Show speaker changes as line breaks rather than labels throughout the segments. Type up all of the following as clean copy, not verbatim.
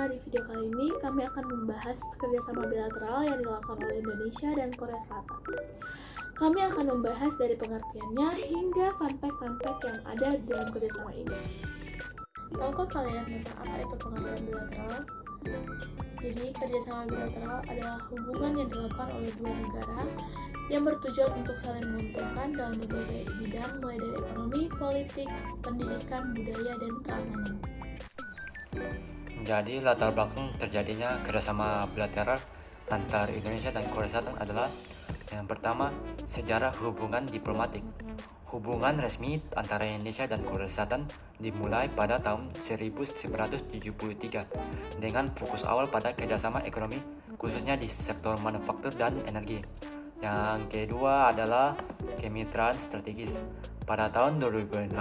di video kali ini kami akan membahas kerjasama bilateral yang dilakukan oleh Indonesia dan Korea Selatan. Kami akan membahas dari pengertiannya hingga fun fact yang ada dalam kerjasama ini. Tahukah kalian tentang apa itu pengertian bilateral? Jadi, kerjasama bilateral adalah hubungan yang dilakukan oleh dua negara yang bertujuan untuk saling menguntungkan dalam berbagai bidang, mulai dari ekonomi, politik, pendidikan, budaya, dan keamanan.
Jadi latar belakang terjadinya kerjasama bilateral antar Indonesia dan Korea Selatan adalah yang pertama, sejarah hubungan diplomatik. Hubungan resmi antara Indonesia dan Korea Selatan dimulai pada tahun 1973 dengan fokus awal pada kerjasama ekonomi, khususnya di sektor manufaktur dan energi. Yang kedua adalah kemitraan strategis. Pada tahun 2006,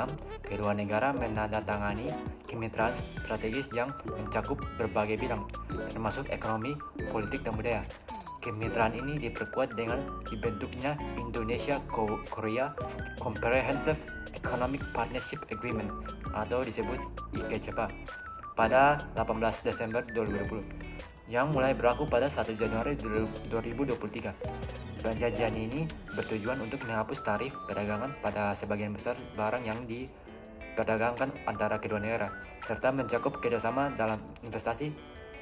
kedua negara menandatangani kemitraan strategis yang mencakup berbagai bidang, termasuk ekonomi, politik, dan budaya. Kemitraan ini diperkuat dengan dibentuknya Indonesia-Korea Comprehensive Economic Partnership Agreement atau disebut ICEPA pada 18 Desember 2020 yang mulai berlaku pada 1 Januari 2023. Perjanjian ini bertujuan untuk menghapus tarif perdagangan pada sebagian besar barang yang diperdagangkan antara kedua negara, serta mencakup kerjasama dalam investasi,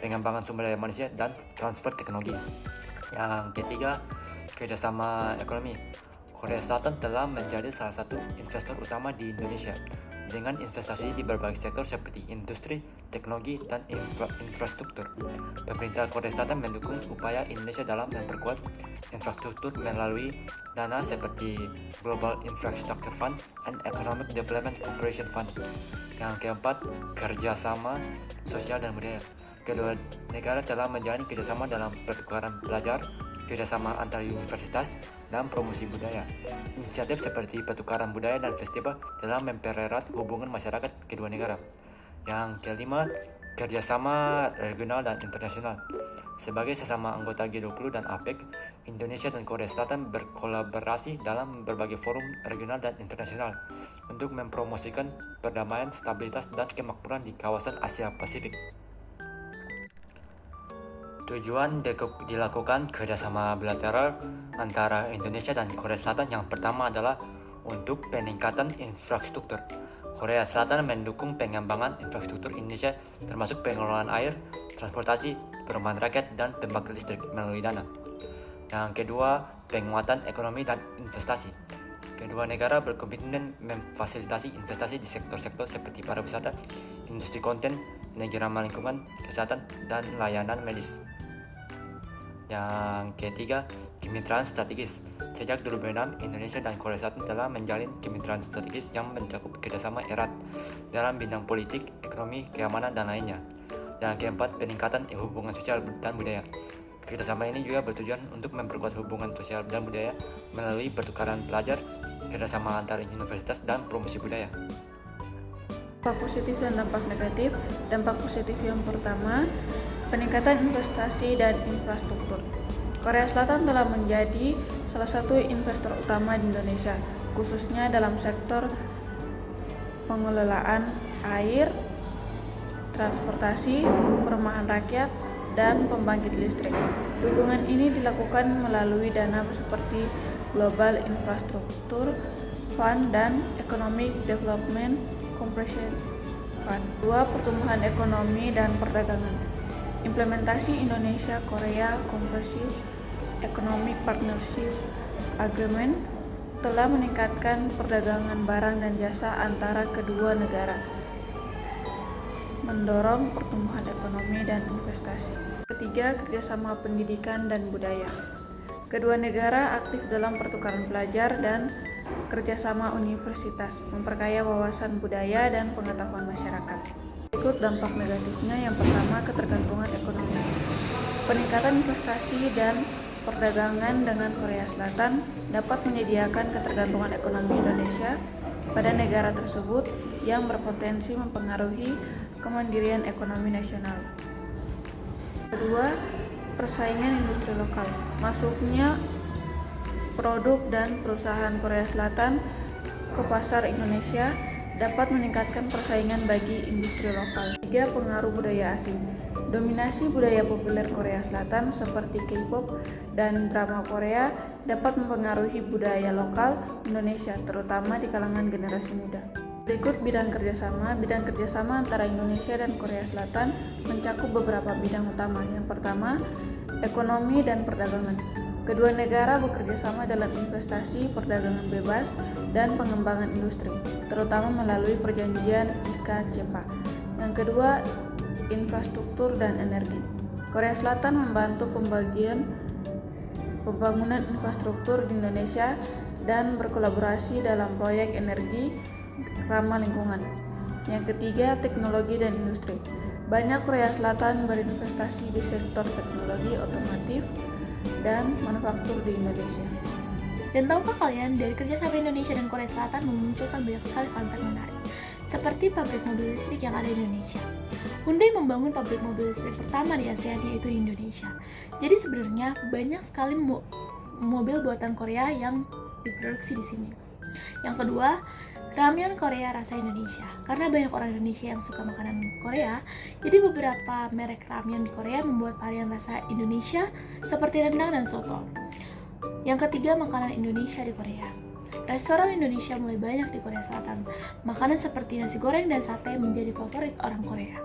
pengembangan sumber daya manusia, dan transfer teknologi. Yang ketiga, kerjasama ekonomi. Korea Selatan telah menjadi salah satu investor utama di Indonesia dengan investasi di berbagai sektor seperti industri, teknologi, dan infrastruktur. Pemerintah Korea Selatan mendukung upaya Indonesia dalam memperkuat infrastruktur melalui dana seperti Global Infrastructure Fund and Economic Development Cooperation Fund. Yang keempat, kerjasama sosial dan budaya. Kedua negara telah menjalin kerjasama dalam pertukaran pelajar, kerjasama antar universitas, dan promosi budaya. Inisiatif seperti pertukaran budaya dan festival telah mempererat hubungan masyarakat kedua negara. Yang kelima, kerjasama regional dan internasional. Sebagai sesama anggota G20 dan APEC, Indonesia dan Korea Selatan berkolaborasi dalam berbagai forum regional dan internasional untuk mempromosikan perdamaian, stabilitas, dan kemakmuran di kawasan Asia Pasifik. Tujuan dilakukan kerjasama bilateral antara Indonesia dan Korea Selatan yang pertama adalah untuk peningkatan infrastruktur. Korea Selatan mendukung pengembangan infrastruktur Indonesia termasuk pengelolaan air, transportasi, perumahan rakyat, dan pembangkit listrik melalui dana. Yang kedua, penguatan ekonomi dan investasi. Kedua negara berkomitmen memfasilitasi investasi di sektor-sektor seperti pariwisata, industri konten, energi ramah lingkungan, kesehatan, dan layanan medis. Yang ketiga, kemitraan strategis. Sejak 2006, Indonesia dan Korea Selatan telah menjalin kemitraan strategis yang mencakup kerjasama erat dalam bidang politik, ekonomi, keamanan, dan lainnya. Yang keempat, peningkatan hubungan sosial dan budaya. Kerjasama ini juga bertujuan untuk memperkuat hubungan sosial dan budaya melalui pertukaran pelajar, kerjasama antar universitas, dan promosi budaya.
Dampak positif dan dampak negatif. Dampak positif yang pertama, peningkatan investasi dan infrastruktur. Korea Selatan telah menjadi salah satu investor utama di Indonesia, khususnya dalam sektor pengelolaan air, transportasi, perumahan rakyat, dan pembangkit listrik. Dukungan ini dilakukan melalui dana seperti Global Infrastructure Fund dan Economic Development Cooperation Fund. 2. Pertumbuhan ekonomi dan perdagangan. Implementasi Indonesia-Korea Comprehensive Economic Partnership Agreement telah meningkatkan perdagangan barang dan jasa antara kedua negara, mendorong pertumbuhan ekonomi dan investasi. Ketiga, kerjasama pendidikan dan budaya. Kedua negara aktif dalam pertukaran pelajar dan kerjasama universitas, memperkaya wawasan budaya dan pengetahuan masyarakat. Berikut dampak negatifnya. Yang pertama, ketergantungan ekonomi. Peningkatan investasi dan perdagangan dengan Korea Selatan dapat menyediakan ketergantungan ekonomi Indonesia pada negara tersebut yang berpotensi mempengaruhi kemandirian ekonomi nasional. Kedua, persaingan industri lokal. Masuknya produk dan perusahaan Korea Selatan ke pasar Indonesia dapat meningkatkan persaingan bagi industri lokal. 3. Pengaruh budaya asing. Dominasi budaya populer Korea Selatan seperti K-pop dan drama Korea dapat mempengaruhi budaya lokal Indonesia, terutama di kalangan generasi muda. Berikut bidang kerjasama. Bidang kerjasama antara Indonesia dan Korea Selatan mencakup beberapa bidang utama. Yang pertama, ekonomi dan perdagangan. Kedua negara bekerja sama dalam investasi, perdagangan bebas, dan pengembangan industri, terutama melalui perjanjian IKCPA. Yang kedua, infrastruktur dan energi. Korea Selatan membantu pembangunan infrastruktur di Indonesia dan berkolaborasi dalam proyek energi ramah lingkungan. Yang ketiga, teknologi dan industri. Banyak Korea Selatan berinvestasi di sektor teknologi otomotif dan manufaktur di Indonesia.
Dan tahukah kalian, dari kerjasama Indonesia dan Korea Selatan memunculkan banyak sekali fun fact menarik, seperti pabrik mobil listrik yang ada di Indonesia. Hyundai membangun pabrik mobil listrik pertama di ASEAN, yaitu di Indonesia. Jadi sebenarnya banyak sekali mobil buatan Korea yang diproduksi di sini. Yang kedua, ramyeon Korea rasa Indonesia. Karena banyak orang Indonesia yang suka makanan Korea, jadi beberapa merek ramyeon di Korea membuat varian rasa Indonesia seperti rendang dan soto. Yang ketiga, makanan Indonesia di Korea. Restoran Indonesia mulai banyak di Korea Selatan. Makanan seperti nasi goreng dan sate menjadi favorit orang Korea.